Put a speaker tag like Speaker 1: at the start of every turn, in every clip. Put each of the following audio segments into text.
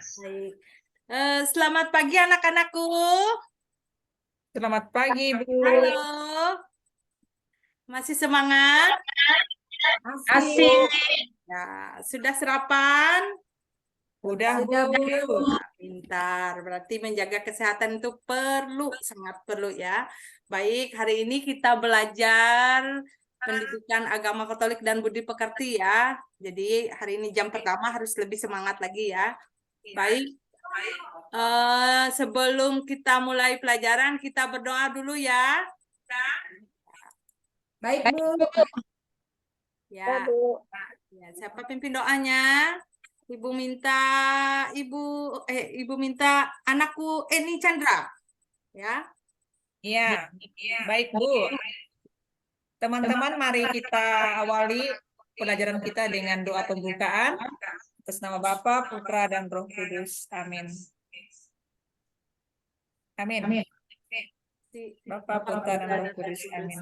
Speaker 1: Baik. Selamat pagi anak-anakku.
Speaker 2: Selamat pagi, Bu.
Speaker 1: Halo. Masih semangat?
Speaker 2: Asik.
Speaker 1: Ya, sudah sarapan?
Speaker 2: Udah, Bu.
Speaker 1: Nah, pintar. Berarti menjaga kesehatan itu perlu, sangat perlu ya. Baik, hari ini kita belajar pendidikan agama Katolik dan budi pekerti ya. Jadi hari ini jam pertama harus lebih semangat lagi ya. Baik. Sebelum kita mulai pelajaran, kita berdoa dulu ya.
Speaker 2: Baik, Bu.
Speaker 1: Ya, ya, siapa pimpin doanya? Ibu minta ibu ibu minta anakku Eni Chandra, ya.
Speaker 2: Iya, baik, Bu. Teman-teman, mari kita awali pelajaran kita dengan doa pembukaan. Atas nama Bapa, Putra, dan Roh Kudus. Amin. Amin. Bapa, Putra, dan Roh Kudus. Amin.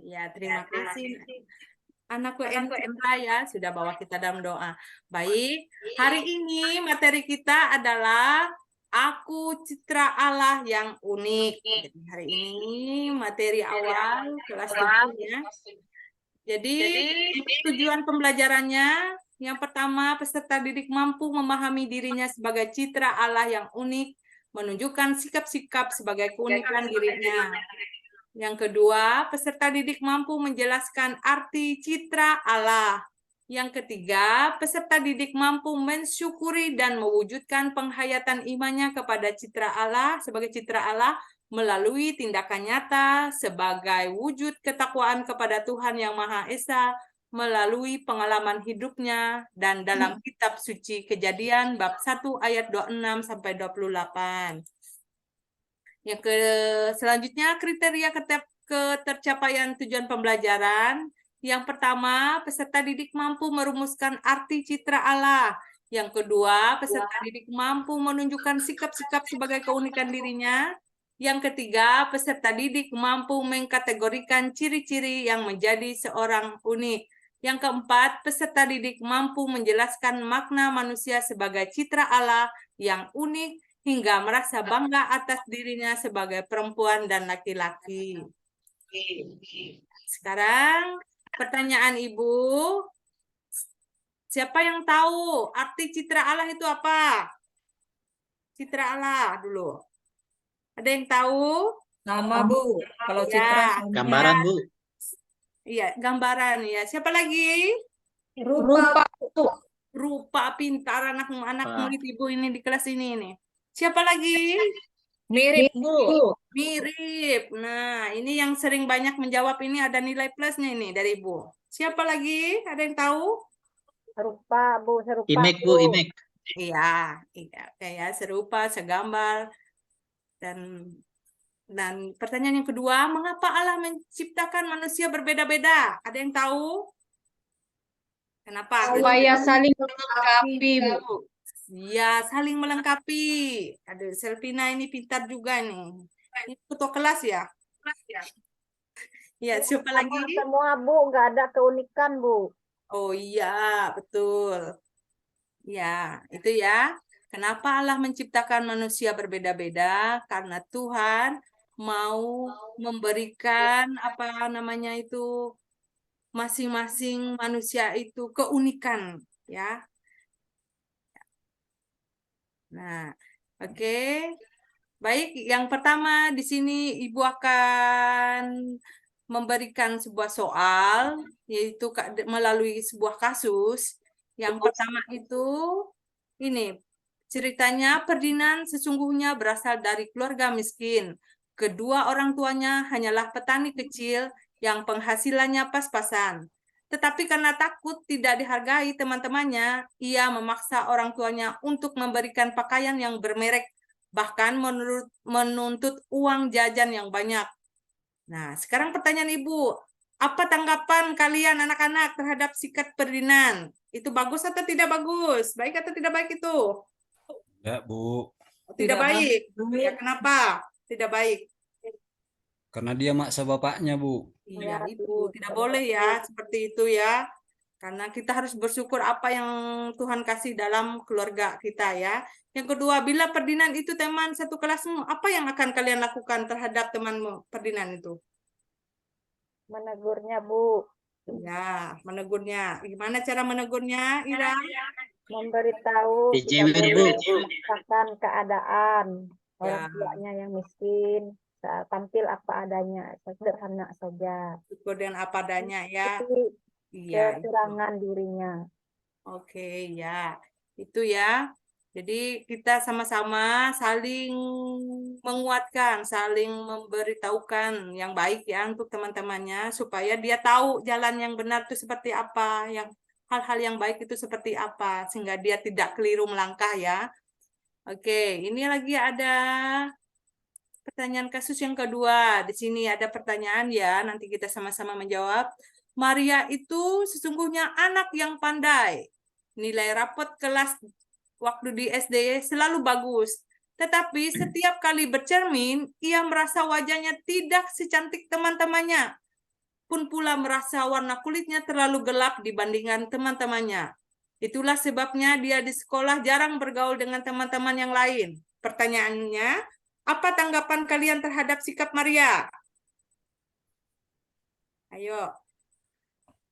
Speaker 1: Ya, terima kasih. Anakku Eni Chandra ya sudah bawa kita dalam doa. Baik, hari ini materi kita adalah Aku Citra Allah yang unik. Jadi hari ini materi awal kelas 7 ya. Jadi tujuan pembelajarannya yang pertama, peserta didik mampu memahami dirinya sebagai citra Allah yang unik, menunjukkan sikap-sikap sebagai keunikan dirinya. Yang kedua, peserta didik mampu menjelaskan arti citra Allah. Yang ketiga, peserta didik mampu mensyukuri dan mewujudkan penghayatan imannya kepada citra Allah sebagai citra Allah melalui tindakan nyata sebagai wujud ketakwaan kepada Tuhan Yang Maha Esa melalui pengalaman hidupnya dan dalam kitab suci Kejadian bab 1 ayat 26 sampai 28. Selanjutnya kriteria ketercapaian tujuan pembelajaran. Yang pertama, peserta didik mampu merumuskan arti citra Allah. Yang kedua, peserta didik mampu menunjukkan sikap-sikap sebagai keunikan dirinya. Yang ketiga, peserta didik mampu mengkategorikan ciri-ciri yang menjadi seorang unik. Yang keempat, peserta didik mampu menjelaskan makna manusia sebagai citra Allah yang unik hingga merasa bangga atas dirinya sebagai perempuan dan laki-laki. Sekarang pertanyaan Ibu, siapa yang tahu arti citra Allah itu apa? Citra Allah dulu. Ada yang tahu?
Speaker 2: Nama, Bu. Kalau
Speaker 1: Ya,
Speaker 2: citra,
Speaker 3: Gambaran, Bu.
Speaker 1: iya, gambaran ya. Siapa lagi?
Speaker 2: rupa.
Speaker 1: Rupa pintar anak
Speaker 3: Pak.
Speaker 1: murid Ibu ini di kelas ini. Siapa lagi?
Speaker 2: Mirip, Bu.
Speaker 1: Mirip. Nah, ini yang sering banyak menjawab ini ada nilai plusnya ini dari Ibu. Siapa lagi? Ada yang tahu?
Speaker 4: Serupa, Bu, serupa.
Speaker 3: Imek, Bu, imek.
Speaker 1: Iya, kayak serupa, segambar. Dan pertanyaan yang kedua, mengapa Allah menciptakan manusia berbeda-beda? Ada yang tahu? Kenapa?
Speaker 4: Supaya saling melengkapi, Bu.
Speaker 1: Ya, saling melengkapi. Aduh, Selvina ini pintar juga nih. Ini ketua kelas ya? Ya, siapa lagi?
Speaker 4: Semua, Bu, nggak ada keunikan, Bu.
Speaker 1: Oh iya, betul. Ya, itu ya. Kenapa Allah menciptakan manusia berbeda-beda? Karena Tuhan mau memberikan apa namanya itu masing-masing manusia itu keunikan, ya. Nah, oke. Baik, yang pertama di sini Ibu akan memberikan sebuah soal, yaitu melalui sebuah kasus. Yang pertama itu, ini ceritanya Ferdinand sesungguhnya berasal dari keluarga miskin. Kedua orang tuanya hanyalah petani kecil yang penghasilannya pas-pasan. Tetapi karena takut tidak dihargai teman-temannya, ia memaksa orang tuanya untuk memberikan pakaian yang bermerek, bahkan menuntut uang jajan yang banyak. Nah, sekarang pertanyaan Ibu, apa tanggapan kalian anak-anak terhadap sikap Ferdinand? Itu bagus atau tidak bagus? Baik atau tidak baik itu?
Speaker 5: Enggak, Bu.
Speaker 1: Tidak baik. Ya, kenapa? Tidak baik.
Speaker 5: Karena dia maksa bapaknya, Bu.
Speaker 1: Iya, Ibu. Tidak boleh ya, seperti itu ya. Karena kita harus bersyukur apa yang Tuhan kasih dalam keluarga kita ya. Yang kedua, bila Ferdinand itu teman satu kelasmu, apa yang akan kalian lakukan terhadap temanmu Ferdinand itu?
Speaker 4: Menegurnya, Bu.
Speaker 1: Ya, menegurnya. Gimana cara menegurnya, Ira?
Speaker 4: Memberitahu tidak
Speaker 5: TJW, Bu.
Speaker 4: boleh memaksakan keadaan orang
Speaker 1: Ya.
Speaker 4: tuanya yang miskin. Tampil apa adanya, sederhana saja.
Speaker 1: Syukur dengan apa adanya ya.
Speaker 4: Itu
Speaker 1: Iya, itu.
Speaker 4: kekurangan dirinya.
Speaker 1: Oke, ya. Itu ya. Jadi kita sama-sama saling menguatkan, saling memberitahukan yang baik ya untuk teman-temannya supaya dia tahu jalan yang benar itu seperti apa, yang hal-hal yang baik itu seperti apa sehingga dia tidak keliru melangkah ya. Oke, ini lagi ada pertanyaan kasus yang kedua. Di sini ada pertanyaan ya, nanti kita sama-sama menjawab. Maria itu sesungguhnya anak yang pandai. Nilai rapot kelas waktu di SD selalu bagus. Tetapi setiap kali bercermin, ia merasa wajahnya tidak secantik teman-temannya. Pun pula merasa warna kulitnya terlalu gelap dibandingkan teman-temannya. Itulah sebabnya dia di sekolah jarang bergaul dengan teman-teman yang lain. Pertanyaannya, apa tanggapan kalian terhadap sikap Maria? Ayo.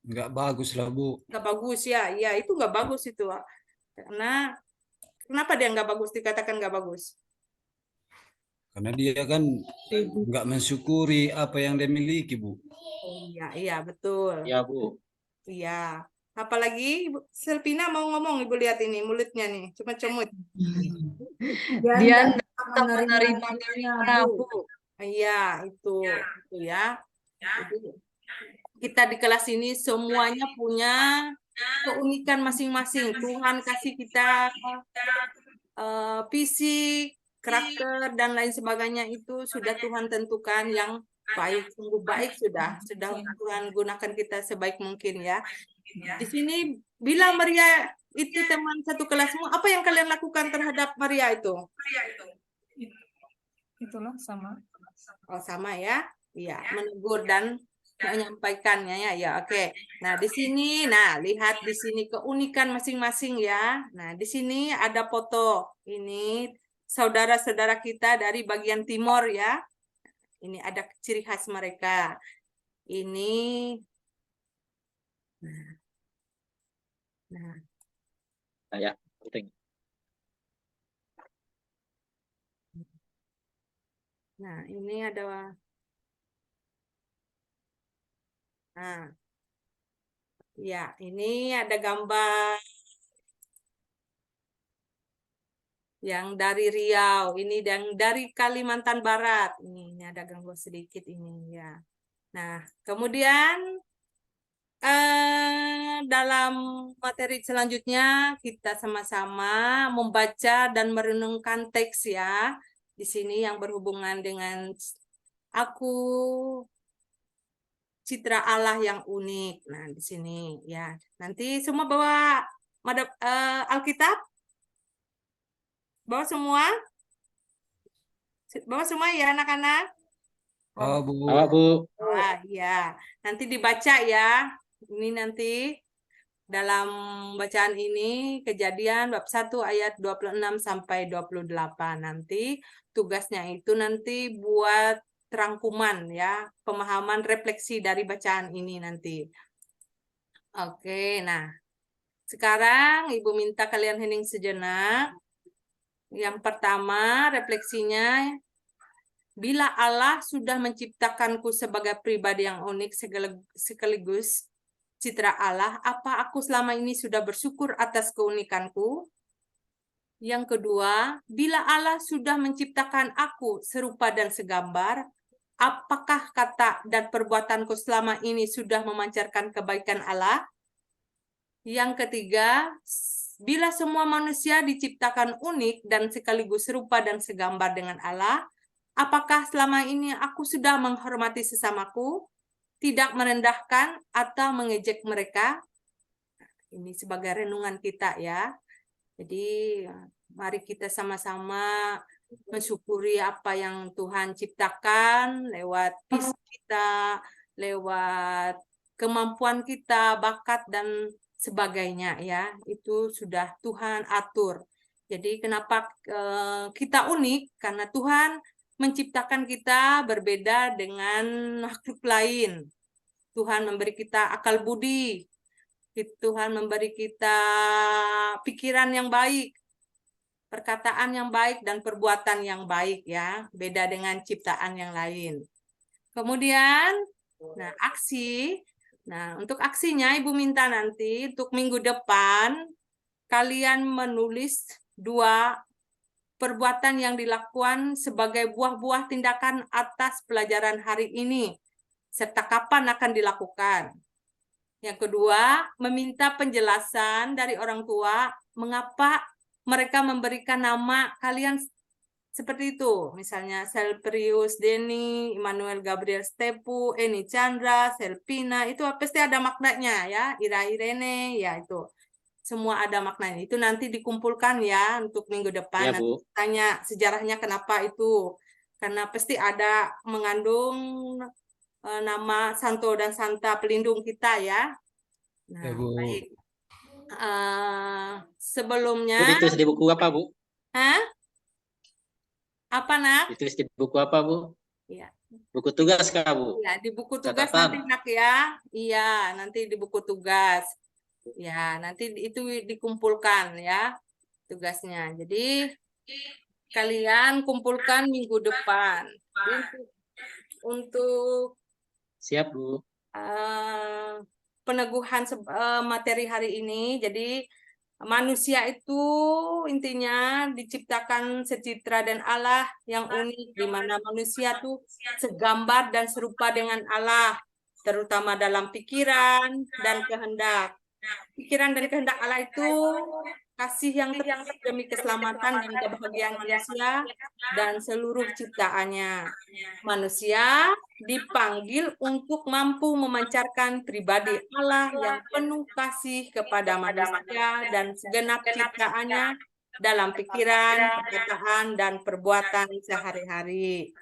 Speaker 5: Nggak bagus lah, Bu.
Speaker 1: Nggak bagus ya, iya itu nggak bagus itu. Karena kenapa dia nggak bagus dikatakan nggak bagus?
Speaker 5: Karena dia kan nggak mensyukuri apa yang dia miliki, Bu.
Speaker 1: Iya, iya betul.
Speaker 5: Ya, Bu.
Speaker 1: Iya. Apalagi Ibu Selvina mau ngomong, Ibu lihat ini mulutnya nih, cuma comot.
Speaker 3: Dia tak menerima dirinya, Bu.
Speaker 1: Iya, itu ya. Jadi, kita di kelas ini semuanya punya keunikan masing-masing. Tuhan kasih kita fisik, karakter dan lain sebagainya itu sudah Tuhan tentukan yang baik, sungguh baik sudah Tuhan gunakan kita sebaik mungkin ya. Di sini bila Maria itu teman satu kelasmu, apa yang kalian lakukan terhadap Maria itu?
Speaker 2: Itulah sama.
Speaker 1: Oh, sama ya. Iya, menegur dan menyampaikannya ya. Ya, oke. Nah, di sini lihat di sini keunikan masing-masing ya. Nah, di sini ada foto. Ini saudara-saudara kita dari bagian timur ya. Ini ada ciri khas mereka. Ini nah.
Speaker 5: Ya, penting.
Speaker 1: Nah, ini ada ya, ini ada gambar yang dari Riau, ini dan dari Kalimantan Barat. Ini ada gangguan sedikit ini ya. Nah, kemudian dalam materi selanjutnya kita sama-sama membaca dan merenungkan teks ya. Di sini yang berhubungan dengan aku citra Allah yang unik. Nah, di sini ya. Nanti semua bawa Alkitab? Bawa semua? Bawa semua ya anak-anak?
Speaker 5: Oh, Bu.
Speaker 6: Bu.
Speaker 1: Wah, ya. Nanti dibaca ya. Ini nanti dalam bacaan ini Kejadian bab 1 ayat 26 sampai 28. Nanti tugasnya itu nanti buat rangkuman ya, pemahaman refleksi dari bacaan ini nanti. Oke, nah. Sekarang Ibu minta kalian hening sejenak. Yang pertama, refleksinya, bila Allah sudah menciptakanku sebagai pribadi yang unik sekaligus citra Allah, apa aku selama ini sudah bersyukur atas keunikanku? Yang kedua, bila Allah sudah menciptakan aku serupa dan segambar, apakah kata dan perbuatanku selama ini sudah memancarkan kebaikan Allah? Yang ketiga, bila semua manusia diciptakan unik dan sekaligus serupa dan segambar dengan Allah, apakah selama ini aku sudah menghormati sesamaku, tidak merendahkan atau mengejek mereka? Ini sebagai renungan kita ya. Jadi mari kita sama-sama mensyukuri apa yang Tuhan ciptakan lewat fisik kita, lewat kemampuan kita, bakat dan sebagainya ya. Itu sudah Tuhan atur. Jadi kenapa kita unik? Karena Tuhan menciptakan kita berbeda dengan makhluk lain. Tuhan memberi kita akal budi. Tuhan memberi kita pikiran yang baik, perkataan yang baik, dan perbuatan yang baik ya. Beda dengan ciptaan yang lain. Kemudian, nah aksi. Nah, untuk aksinya Ibu minta nanti untuk minggu depan kalian menulis 2 perbuatan yang dilakukan sebagai buah-buah tindakan atas pelajaran hari ini, serta kapan akan dilakukan. Yang kedua, meminta penjelasan dari orang tua mengapa mereka memberikan nama kalian seperti itu. Misalnya Selprius Denny, Immanuel Gabriel Stepu, Eni Chandra, Selpina, itu pasti ada maknanya ya. Ira Irene, ya itu. Semua ada maknanya. Itu nanti dikumpulkan ya untuk minggu depan.
Speaker 6: Ya, Bu.
Speaker 1: Nanti tanya sejarahnya kenapa itu. Karena pasti ada mengandung nama santo dan santa pelindung kita ya. Nah,
Speaker 5: Ya, Bu.
Speaker 1: baik.
Speaker 6: Bu,
Speaker 1: Sebelumnya,
Speaker 6: ditulis di buku apa, Bu?
Speaker 1: hah? Apa nak?
Speaker 6: Ditulis di buku apa, Bu?
Speaker 1: Iya.
Speaker 6: Buku tugas kah, Bu?
Speaker 1: Ya, di buku tugas
Speaker 6: Catatan.
Speaker 1: nanti nak ya. Iya, nanti di buku tugas. Ya, nanti itu dikumpulkan ya tugasnya. Jadi kalian kumpulkan minggu depan. Untuk
Speaker 6: Siap, Bu.
Speaker 1: peneguhan materi hari ini. Jadi manusia itu intinya diciptakan secitra dan Allah yang unik, di mana manusia tuh segambar dan serupa dengan Allah, terutama dalam pikiran dan kehendak. Pikiran dan kehendak Allah itu kasih yang terus demi keselamatan dan kebahagiaan manusia dan seluruh ciptaannya. Manusia dipanggil untuk mampu memancarkan pribadi Allah yang penuh kasih kepada manusia dan segenap ciptaannya dalam pikiran, perkataan, dan perbuatan sehari-hari.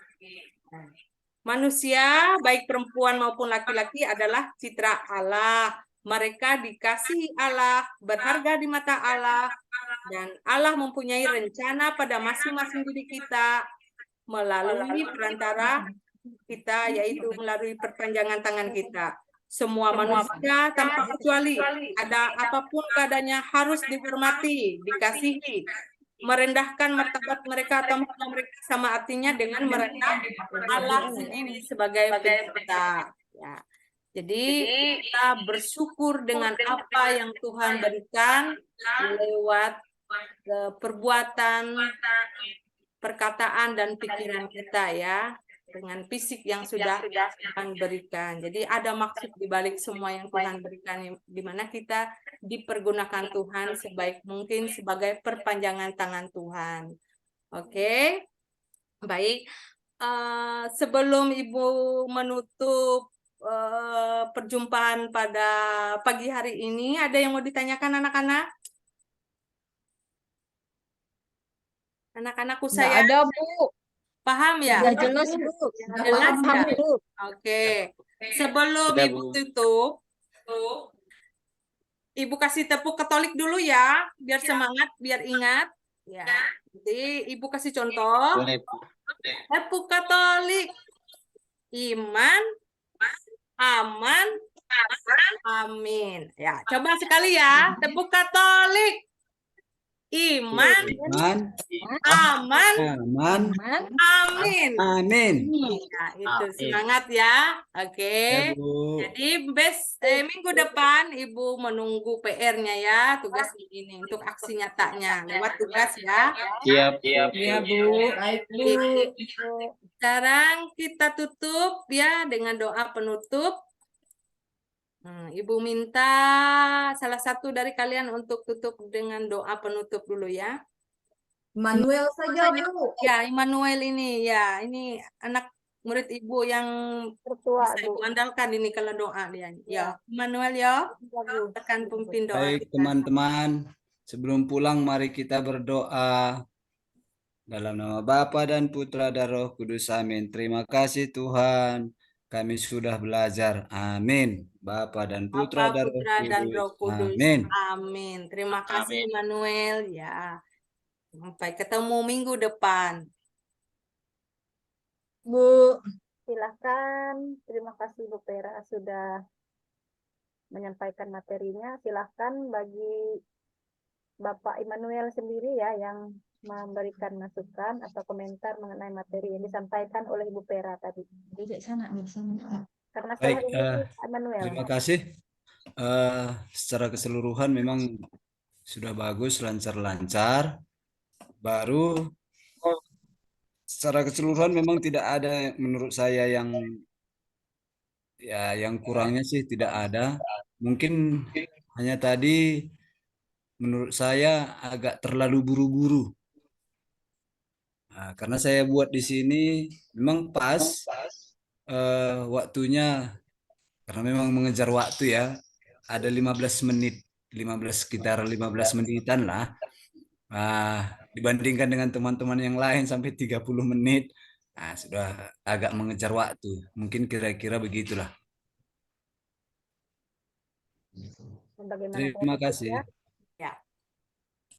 Speaker 1: Manusia, baik perempuan maupun laki-laki, adalah citra Allah. Mereka dikasihi Allah, berharga di mata Allah, dan Allah mempunyai rencana pada masing-masing diri kita melalui perantara kita, yaitu melalui perpanjangan tangan kita. Semua manusia tanpa kecuali, ada apapun keadaannya, harus dihormati, dikasihi. Merendahkan martabat mereka atau mereka sama artinya dengan merendah Allah sendiri sebagai pencipta. Ya. Jadi kita bersyukur dengan apa yang Tuhan berikan lewat perbuatan, perkataan, dan pikiran kita ya, dengan fisik yang sudah Tuhan berikan. Jadi ada maksud di balik semua yang Tuhan berikan, di mana kita dipergunakan Tuhan sebaik mungkin sebagai perpanjangan tangan Tuhan. Oke, baik. Sebelum Ibu menutup perjumpaan pada pagi hari ini, ada yang mau ditanyakan anak-anak? Anak-anakku
Speaker 3: Nggak
Speaker 1: saya
Speaker 3: ada, Bu.
Speaker 1: paham ya?
Speaker 3: Udah jelas, Bu.
Speaker 1: Jelas
Speaker 3: Paham,
Speaker 1: ya?
Speaker 3: Bu.
Speaker 1: Oke. Sebelum
Speaker 6: Sudah,
Speaker 1: Ibu
Speaker 6: Bu.
Speaker 1: tutup, Ibu kasih tepuk Katolik dulu ya, biar semangat, biar ingat. Ya. Jadi Ibu kasih contoh.
Speaker 6: Boleh, Bu.
Speaker 1: Tepuk Katolik. Iman, aman, amin. Ya, coba sekali ya. Tepuk Katolik. Iman,
Speaker 5: Iman,
Speaker 1: aman,
Speaker 5: aman,
Speaker 1: amin.
Speaker 5: amin.
Speaker 1: Ya, itu
Speaker 6: Amin.
Speaker 1: semangat ya. Oke.
Speaker 5: Ya, Bu.
Speaker 1: Jadi minggu depan Ibu menunggu PR-nya ya, tugas ini untuk aksi nyatanya lewat tugas ya.
Speaker 6: Siap, siap.
Speaker 2: Ya, Bu.
Speaker 3: Baik, Bu.
Speaker 1: Sekarang kita tutup ya dengan doa penutup. Ibu minta salah satu dari kalian untuk tutup dengan doa penutup dulu ya.
Speaker 3: Manuel saja, Bu.
Speaker 1: Ya, Immanuel ini ya, ini anak murid Ibu yang
Speaker 4: Tertua,
Speaker 1: bisa Ibu
Speaker 4: Bu.
Speaker 1: andalkan ini kalau doa dia. Ya, Immanuel ya,
Speaker 4: Bagus.
Speaker 1: tekan pimpin doa.
Speaker 5: Baik teman-teman, sebelum pulang mari kita berdoa. Dalam nama Bapa dan Putra dan Roh Kudus, amin. Terima kasih Tuhan. kami sudah belajar. Amin. Bapa dan Putra
Speaker 1: Bapa,
Speaker 5: dan Roh
Speaker 1: Putra, dan
Speaker 5: Kudus.
Speaker 1: Roh Kudus.
Speaker 5: Amin.
Speaker 1: Amin. Terima kasih
Speaker 6: Amin.
Speaker 1: Manuel ya. Sampai ketemu minggu depan.
Speaker 3: Bu.
Speaker 4: Silahkan. Terima kasih Bu Pera sudah menyampaikan materinya. Silahkan bagi Bapak Immanuel sendiri ya yang memberikan masukan atau komentar mengenai materi yang disampaikan oleh Bu Pera tadi.
Speaker 3: Duduk sana bersama.
Speaker 4: Karena
Speaker 5: Baik,
Speaker 4: saya ini Immanuel.
Speaker 5: terima kasih. Secara keseluruhan memang sudah bagus, lancar-lancar. Baru secara keseluruhan memang tidak ada menurut saya yang kurangnya sih tidak ada. Mungkin hanya tadi menurut saya agak terlalu buru-buru. Nah, karena saya buat di sini memang pas waktunya karena memang mengejar waktu ya. Ada 15 menit, 15 sekitar 15 menitan lah. Dibandingkan dengan teman-teman yang lain sampai 30 menit. Nah, sudah agak mengejar waktu. Mungkin kira-kira begitulah.
Speaker 4: Bagaimana
Speaker 5: Terima kasih.
Speaker 4: ya?